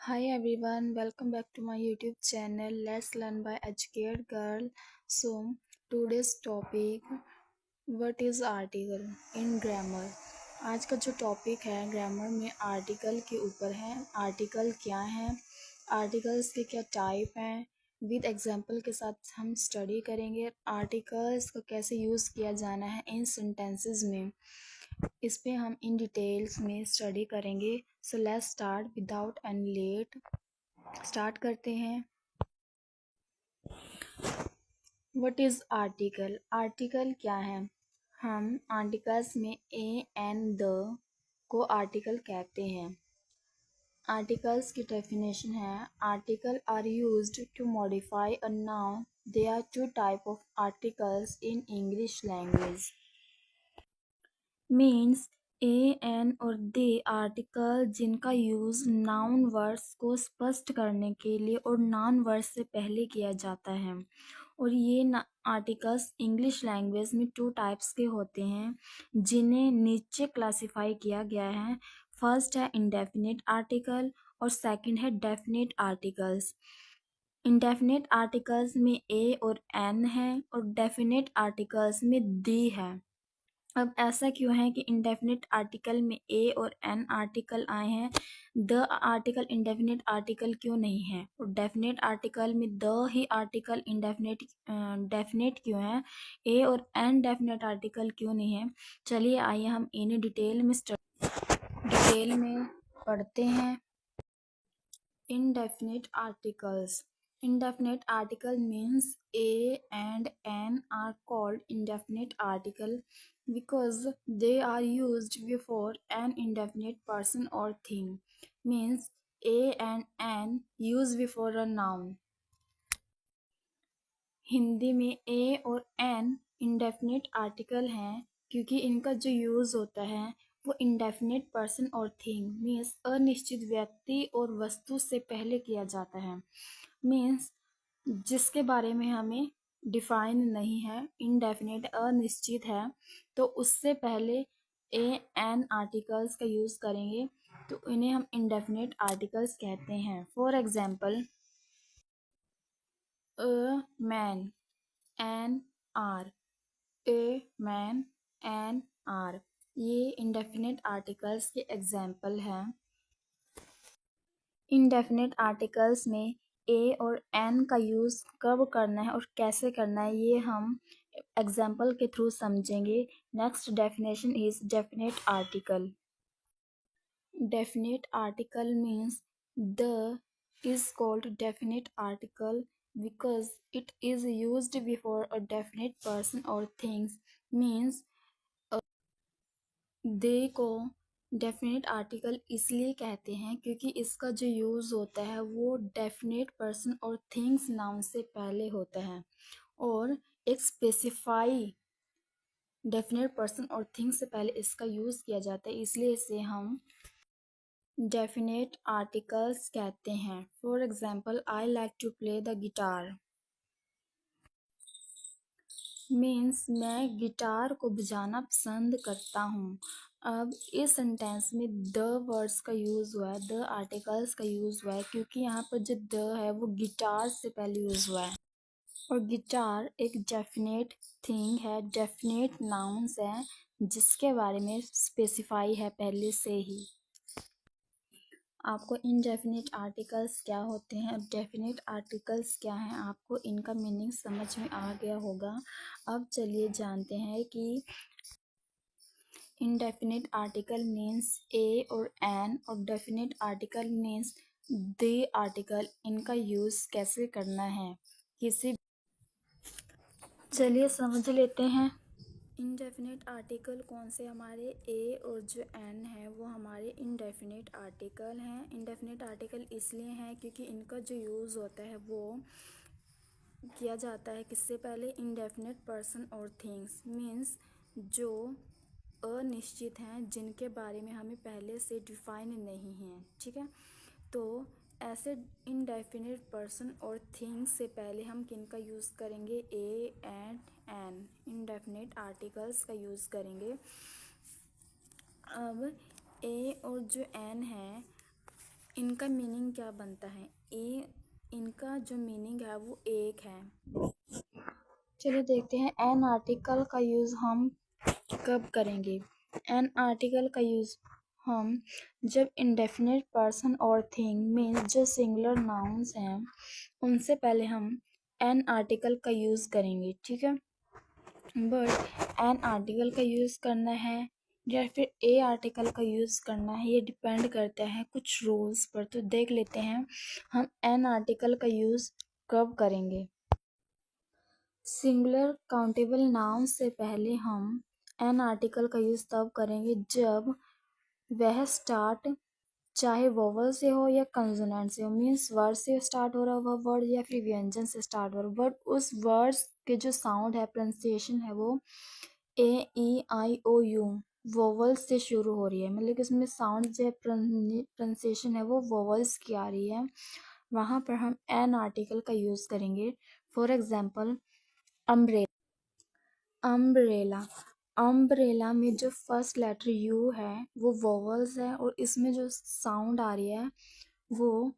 Hi everyone, welcome back to my YouTube channel Let's Learn by Educated Girl. So, today's topic what is article in grammar. आज का जो topic है grammar में article के ऊपर है। आर्टिकल क्या है, आर्टिकल्स के क्या टाइप हैं, विद एग्जांपल के साथ हम स्टडी करेंगे। आर्टिकल्स को कैसे यूज़ किया जाना है इन सेंटेंसेस में, इस पे हम इन डिटेल्स में स्टडी करेंगे। So let's start without any late. Start करते हैं। What is article? आर्टिकल क्या है? हम आर्टिकल्स में ए एंड द को आर्टिकल कहते हैं। आर्टिकल्स की डेफिनेशन है, article are used to modify a noun. They are two type of articles in English language. Means a an और दे आर्टिकल जिनका यूज नाउन वर्ड्स को स्पष्ट करने के लिए और नॉन वर्ड्स से पहले किया जाता है। और ये आर्टिकल्स इंग्लिश लैंग्वेज में टू टाइप्स के होते हैं जिन्हें नीचे क्लासिफाई किया गया है। फर्स्ट है इंडेफिनिट आर्टिकल और सेकंड है डेफिनिट आर्टिकल्स। इंडेफिनिट आर्टिकल्स में ए और एन है और डेफिनिट आर्टिकल्स में दी है। अब ऐसा क्यों है कि इंडेफिनिट आर्टिकल में ए और एन आर्टिकल आए हैं, द आर्टिकल इंडेफिनिट आर्टिकल क्यों नहीं है? और डेफिनेट आर्टिकल में the he article indefinite definite क्यों है, ए और एन डेफिनेट आर्टिकल क्यों नहीं है? चलिए आइए हम इन्हें डिटेल में पढ़ते हैं। Indefinite articles. Indefinite article means a and an are called indefinite article because they are used before an indefinite person or thing. Means a and an used before a noun. Hindi में ए और N indefinite article हैं क्योंकि इनका जो use होता है वो indefinite person और थिंग मीन्स अनिश्चित व्यक्ति और वस्तु से पहले किया जाता है। मीन्स जिसके बारे में हमें डिफाइन नहीं है, इनडेफिनिट अनिश्चित है, तो उससे पहले ए एन आर्टिकल्स का यूज़ करेंगे तो इन्हें हम इंडेफिनिट आर्टिकल्स कहते हैं। For example a man, an hour, a man, an hour, ये इंडेफिनिट आर्टिकल्स के एग्जाम्पल हैं। इंडेफिनिट आर्टिकल्स में ए और एन का यूज़ कब करना है और कैसे करना है ये हम एग्जाम्पल के थ्रू समझेंगे। Next definition is definite article. Definite article means the is called definite article because it is used before a definite person or things. Means they को डेफिनेट आर्टिकल इसलिए कहते हैं क्योंकि इसका जो यूज़ होता है वो डेफिनेट पर्सन और थिंग्स नाउन से पहले होता है और एक स्पेसिफाई डेफिनेट पर्सन और थिंग्स से पहले इसका यूज़ किया जाता है, इसलिए इसे हम डेफिनेट आर्टिकल्स कहते हैं। For example I like to play the guitar means मैं गिटार को बजाना पसंद करता हूँ। अब इस सेंटेंस में द वर्ड्स का यूज़ हुआ है, द आर्टिकल्स का यूज़ हुआ है क्योंकि यहाँ पर जो द है वो गिटार से पहले यूज़ हुआ है और गिटार एक डेफिनेट थिंग है, डेफिनेट नाउन्स है जिसके बारे में स्पेसिफाई है पहले से ही। आपको इनडेफिनिट आर्टिकल्स क्या होते हैं, डेफिनेट आर्टिकल्स क्या हैं, आपको इनका मीनिंग समझ में आ गया होगा। अब चलिए जानते हैं कि इनडेफिनिट आर्टिकल मीन्स ए और एन और definite article means the article, इनका यूज़ कैसे करना है किसी। चलिए समझ लेते हैं इनडेफिनेट आर्टिकल कौन से हमारे ए और जो एन है वो हमारे इनडेफिनेट आर्टिकल हैं। इनडेफिनेट आर्टिकल इसलिए हैं क्योंकि इनका जो यूज़ होता है वो किया जाता है किससे पहले, इनडेफिनेट पर्सन और थिंग्स मीन्स जो अनिश्चित हैं जिनके बारे में हमें पहले से डिफाइन नहीं है। ठीक है, तो ऐसे इनडेफिनिट पर्सन और थिंग्स से पहले हम किन का यूज़ करेंगे, a and an indefinite articles का यूज़ करेंगे। अब ए और जो एन है इनका मीनिंग क्या बनता है? इनका जो मीनिंग है वो एक है। चलिए देखते हैं एन आर्टिकल का यूज़ हम कब करेंगे। एन आर्टिकल का यूज़ हम जब इंडेफिनिट पर्सन और थिंग मीन्स जो सिंगुलर नाउन्स हैं उनसे पहले हम एन आर्टिकल का यूज़ करेंगे, ठीक है। बट एन आर्टिकल का यूज़ करना है या फिर ए आर्टिकल का यूज़ करना है, ये डिपेंड करता है कुछ रूल्स पर। तो देख लेते हैं हम एन आर्टिकल का यूज़ कब करेंगे। सिंगुलर काउंटेबल नाउन से पहले हम एन आर्टिकल का यूज़ तब करेंगे जब वह स्टार्ट चाहे वोवल से हो या कंसोनेंट से हो, मीन्स वर्ड से स्टार्ट हो रहा वह वर्ड या फिर व्यंजन से स्टार्ट हो रहा, बट उस वर्ड्स के जो साउंड है, प्रोनाउंसिएशन है, वो ए ई आई ओ यू वोवल्स से शुरू हो रही है। मतलब कि उसमें साउंड जो प्रोनाउंसिएशन है वो वोवल्स की आ रही है, वहाँ पर हम एन आर्टिकल का यूज़ करेंगे। For example umbrella. अम्ब्रेला में जो फर्स्ट लेटर यू है वो वोवल्स है और इसमें जो साउंड आ रही है वो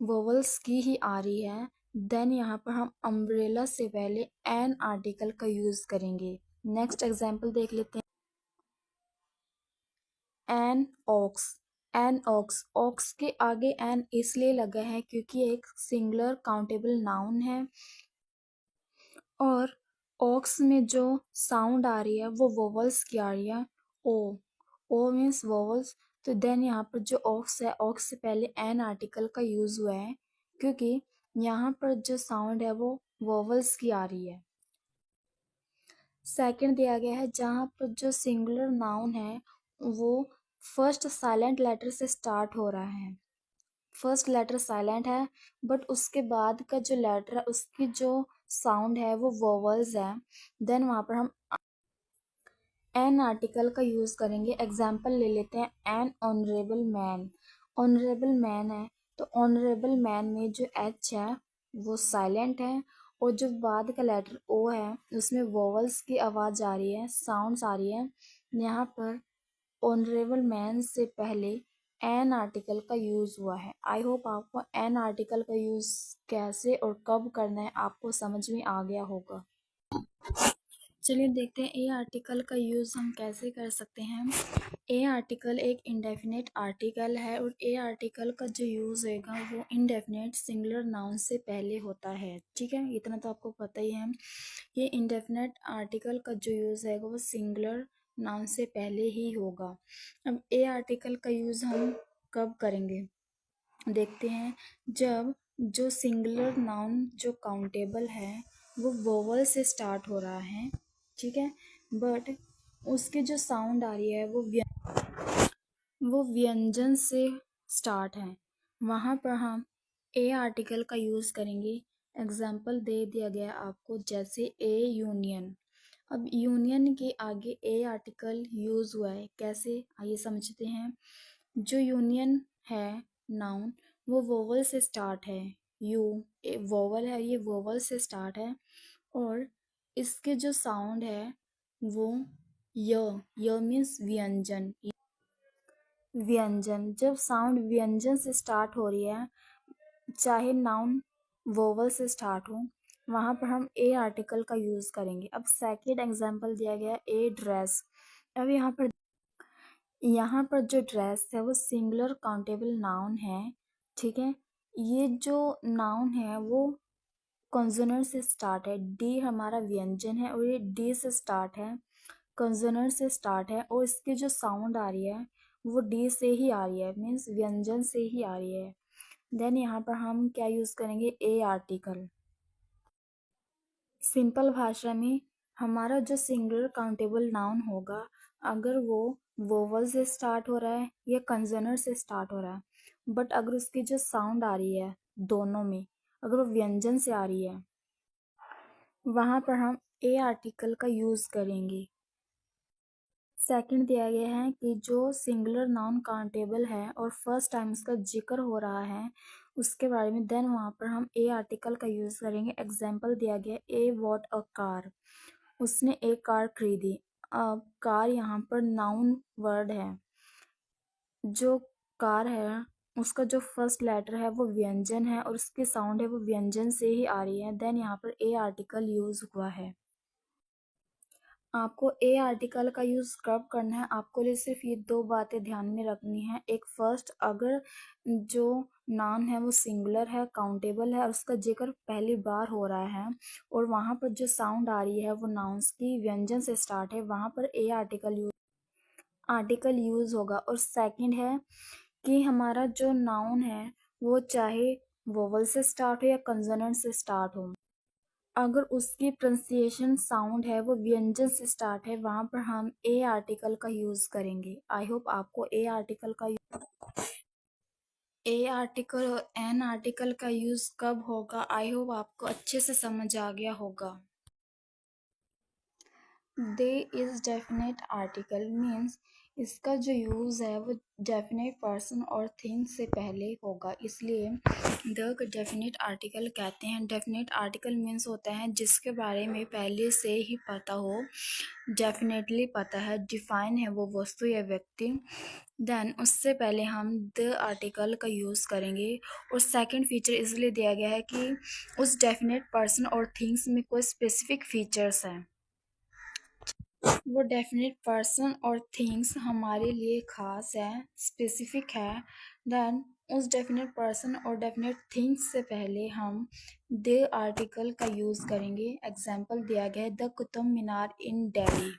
वोवल्स की ही आ रही है। देन यहाँ पर हम अम्ब्रेला से पहले एन आर्टिकल का यूज़ करेंगे। नेक्स्ट एग्जाम्पल देख लेते हैं। An ox. An ox, ox के आगे एन इसलिए लगा है क्योंकि एक सिंगुलर काउंटेबल नाउन है और ऑक्स में जो साउंड आ रही है वो वोवल्स की आ रही है। ओ, ओ मीन्स वोवल्स। तो देन यहाँ पर जो ऑक्स है, ऑक्स से पहले एन आर्टिकल का यूज हुआ है क्योंकि यहाँ पर जो साउंड है वो वोवल्स की आ रही है। सेकंड दिया गया है जहाँ पर जो सिंगुलर नाउन है वो फर्स्ट साइलेंट लेटर से स्टार्ट हो रहा है। फर्स्ट लेटर साइलेंट है बट उसके बाद का जो लेटर है उसकी जो साउंड है वो वोवल्स है। देन वहाँ पर हम एन आर्टिकल का यूज़ करेंगे। एग्जाम्पल ले लेते हैं N honourable man. Honourable man है तो ऑनरेबल मैन में जो एच है वो साइलेंट है और जो बाद का लेटर ओ है उसमें वोवल्स की आवाज़ आ रही है, साउंड्स आ रही है। यहाँ पर ऑनरेबल मैन से पहले एन आर्टिकल का यूज़ हुआ है। आई होप आपको एन आर्टिकल का यूज़ कैसे और कब करना है आपको समझ में आ गया होगा। चलिए देखते हैं ए आर्टिकल का यूज़ हम कैसे कर सकते हैं। ए आर्टिकल एक इंडेफिनिट आर्टिकल है और ए आर्टिकल का जो यूज़ होगा वो इंडेफिनिट सिंगुलर नाउन से पहले होता है, ठीक है, इतना तो आपको पता ही है। ये इंडेफिनिट आर्टिकल का जो यूज़ है वो सिंगुलर नाउन से पहले ही होगा। अब ए आर्टिकल का यूज़ हम कब करेंगे देखते हैं, जब जो सिंगुलर नाउन जो काउंटेबल है वो वोवल से स्टार्ट हो रहा है, ठीक है, बट उसकी जो साउंड आ रही है वो व्यंजन से स्टार्ट है, वहाँ पर हम ए आर्टिकल का यूज़ करेंगे। एग्जाम्पल दे दिया गया आपको जैसे ए यूनियन। अब यूनियन के आगे ए आर्टिकल यूज़ हुआ है, कैसे आइए समझते हैं। जो यूनियन है नाउन वो वोवल से स्टार्ट है, यू वोवल है, ये वोवल से स्टार्ट है और इसके जो साउंड है वो य मीन्स व्यंजन। व्यंजन, जब साउंड व्यंजन से स्टार्ट हो रही है चाहे नाउन वोवल से स्टार्ट हो वहाँ पर हम ए आर्टिकल का यूज़ करेंगे। अब सेकेंड एग्जाम्पल दिया गया ए ड्रेस। अब यहाँ पर जो ड्रेस है वो सिंगुलर काउंटेबल नाउन है, ठीक है। ये जो नाउन है वो कॉन्सोनेंट से स्टार्ट है, डी हमारा व्यंजन है और ये डी से स्टार्ट है, कॉन्सोनेंट से स्टार्ट है और इसकी जो साउंड आ रही है वो डी से ही आ रही है, मीन्स व्यंजन से ही आ रही है। देन यहाँ पर हम क्या यूज़ करेंगे, ए आर्टिकल। सिंपल भाषा में हमारा जो सिंगुलर काउंटेबल नाउन होगा अगर वो वोवल से स्टार्ट हो रहा है या कंसोनेंट से स्टार्ट हो रहा है, बट अगर उसकी जो साउंड आ रही है दोनों में अगर वो व्यंजन से आ रही है वहाँ पर हम ए आर्टिकल का यूज़ करेंगे। सेकंड दिया गया है कि जो सिंगुलर नाउन काउंटेबल है और फर्स्ट टाइम उसका जिक्र हो रहा है उसके बारे में, देन वहाँ पर हम ए आर्टिकल का यूज़ करेंगे। एग्जाम्पल दिया गया ए वॉट अ कार, उसने एक कार खरीदी। अब कार यहाँ पर नाउन वर्ड है, जो कार है उसका जो फर्स्ट लेटर है वो व्यंजन है और उसकी साउंड है वो व्यंजन से ही आ रही है, देन यहाँ पर ए आर्टिकल यूज हुआ है। आपको ए आर्टिकल का यूज कब करना है, आपको लिए सिर्फ ये दो बातें ध्यान में रखनी है। एक, फर्स्ट, अगर जो नाउन है वो सिंगुलर है, काउंटेबल है और उसका जिक्र पहली बार हो रहा है और वहां पर जो साउंड आ रही है वो नाउन्स की व्यंजन से स्टार्ट है, वहां पर ए आर्टिकल यूज होगा। और सेकंड है कि हमारा जो नाउन है वो चाहे वोवल से स्टार्ट हो या कंसोनेंट से स्टार्ट हो, अगर उसकी प्रोनाउंसिएशन साउंड है वो व्यंजन से स्टार्ट है, वहां पर हम ए आर्टिकल का यूज करेंगे। आई होप आपको ए आर्टिकल और एन आर्टिकल का यूज कब होगा, आई होप आपको अच्छे से समझ आ गया होगा। दे इज डेफिनेट आर्टिकल मीन्स इसका जो यूज़ है वो डेफिनेट पर्सन और थिंग से पहले होगा, इसलिए द को डेफिनेट आर्टिकल कहते हैं। डेफिनेट आर्टिकल मीन्स होता है जिसके बारे में पहले से ही पता हो, डेफिनेटली पता है, डिफाइन है वो वस्तु या व्यक्ति, देन उससे पहले हम द आर्टिकल का यूज़ करेंगे। और सेकंड फीचर इसलिए दिया गया है कि उस डेफिनेट पर्सन और थिंग्स में कोई स्पेसिफिक फीचर्स हैं, वो डेफिनेट पर्सन और थिंग्स हमारे लिए खास है, स्पेसिफिक है, देन उस डेफिनेट पर्सन और डेफिनेट थिंग्स से पहले हम द आर्टिकल का यूज़ करेंगे। एग्जाम्पल दिया गया है द कुतुब मीनार इन दिल्ली।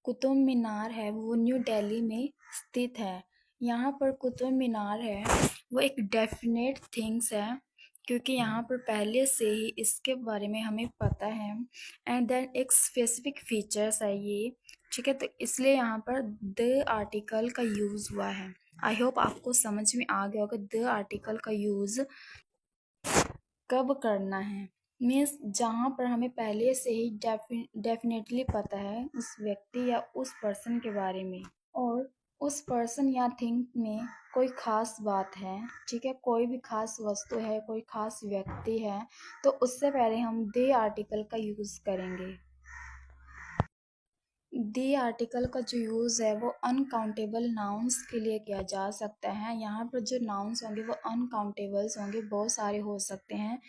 कुतुब मीनार है वो न्यू दिल्ली में स्थित है। यहाँ पर कुतुब मीनार है वो एक डेफिनेट थिंग्स है क्योंकि यहाँ पर पहले से ही इसके बारे में हमें पता है, एंड देन एक स्पेसिफिक फीचर्स है ये, ठीक है। तो इसलिए यहाँ पर द आर्टिकल का यूज़ हुआ है। आई होप आपको समझ में आ गया होगा द आर्टिकल का यूज़ कब करना है। मीन्स जहाँ पर हमें पहले से ही डेफिनेटली पता है उस व्यक्ति या उस पर्सन के बारे में, और उस पर्सन या थिंग में कोई खास बात है, ठीक है, कोई भी खास वस्तु है, कोई खास व्यक्ति है, तो उससे पहले हम द आर्टिकल का यूज़ करेंगे। दी आर्टिकल का जो यूज़ है वो अनकाउंटेबल नाउन्स के लिए किया जा सकता है। यहाँ पर जो नाउन्स होंगे वो अनकाउंटेबल्स होंगे, बहुत सारे हो सकते हैं,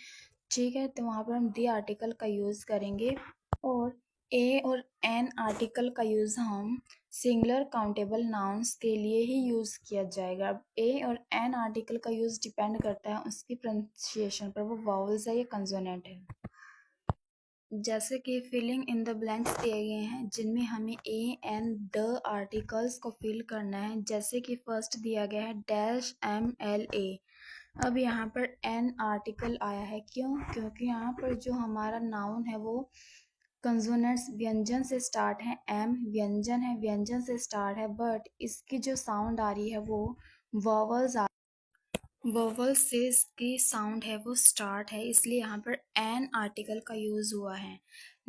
ठीक है। तो वहाँ पर हम दी आर्टिकल का यूज़ करेंगे। और ए और एन आर्टिकल का यूज़ हम सिंगुलर काउंटेबल नाउन्स के लिए ही यूज़ किया जाएगा। अब ए और एन आर्टिकल का यूज़ डिपेंड करता है उसकी प्रोनाउंसिएशन पर, वो वावल्स है या कंसोनेंट है। जैसे कि फिलिंग इन द ब्लैंक्स दिए गए हैं जिनमें हमें ए एंड द आर्टिकल्स को फिल करना है। जैसे कि फर्स्ट दिया गया है डैश एम एल ए। अब यहाँ पर एन आर्टिकल आया है, क्यों? क्योंकि यहाँ पर जो हमारा नाउन है वो कंसोनेंट्स व्यंजन से स्टार्ट है, एम व्यंजन है, व्यंजन से स्टार्ट है, बट इसकी जो साउंड आ रही है वो वॉवल्स वोवल से इसकी साउंड है वो स्टार्ट है, इसलिए यहाँ पर एन आर्टिकल का यूज हुआ है।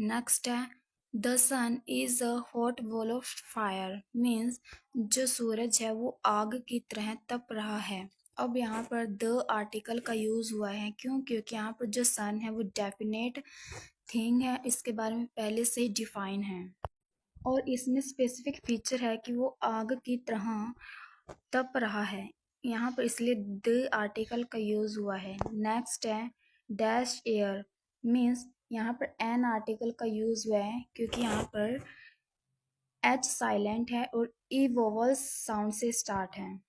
नेक्स्ट है the sun is a hot ball of fire means जो सूरज है वो आग की तरह तप रहा है। अब यहाँ पर द आर्टिकल का यूज हुआ है, क्यों? क्योंकि यहाँ पर जो सन है वो डेफिनेट थिंग है, इसके बारे में पहले से ही डिफाइन है और इसमें स्पेसिफिक फीचर है कि वो आग की तरह तप रहा है यहाँ पर, इसलिए द आर्टिकल का यूज हुआ है। नेक्स्ट है डैश एयर मीन्स यहाँ पर एन आर्टिकल का यूज हुआ है क्योंकि यहाँ पर एच साइलेंट है और ई वोवल साउंड से स्टार्ट है।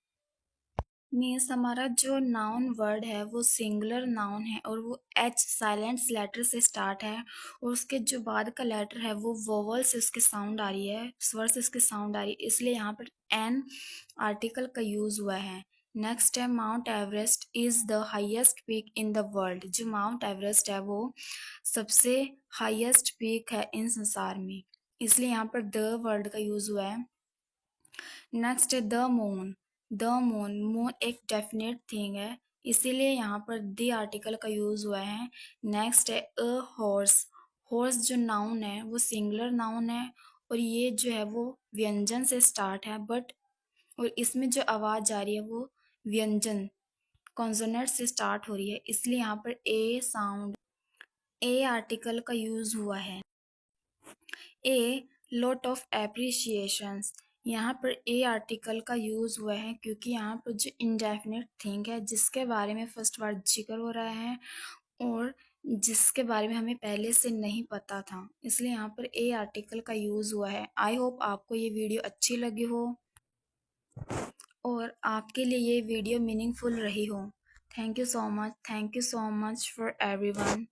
मीन्स हमारा जो नाउन वर्ड है वो सिंगुलर नाउन है और वो एच साइलेंट लेटर से स्टार्ट है और उसके जो बाद का लेटर है वो वोवल से उसके साउंड आ रही है, स्वर से उसके साउंड आ रही है, इसलिए यहाँ पर एन आर्टिकल का यूज हुआ है। नेक्स्ट है mount Everest is the highest peak in the world. जो माउंट एवरेस्ट है वो सबसे हाईएस्ट पीक है इन संसार में, इसलिए यहाँ पर द वर्ड का यूज हुआ है। नेक्स्ट है the moon. The moon, moon एक डेफिनेट थिंग है, इसीलिए यहाँ पर द आर्टिकल का यूज हुआ है। नेक्स्ट है अ हॉर्स। हॉर्स जो नाउन है वो सिंगुलर नाउन है और ये जो है वो व्यंजन से स्टार्ट है, बट और इसमें जो आवाज आ रही है वो व्यंजन कॉन्सोनेंट से स्टार्ट हो रही है, इसलिए यहाँ पर ए साउंड ए आर्टिकल का यूज हुआ है। ए लॉट ऑफ एप्रिसिएशंस, यहाँ पर ए आर्टिकल का यूज़ हुआ है क्योंकि यहाँ पर जो इंडेफिनिट थिंग है जिसके बारे में फर्स्ट बार जिक्र हो रहा है और जिसके बारे में हमें पहले से नहीं पता था, इसलिए यहाँ पर ए आर्टिकल का यूज़ हुआ है। आई होप आपको ये वीडियो अच्छी लगी हो और आपके लिए ये वीडियो मीनिंगफुल रही हो। Thank you so much for everyone.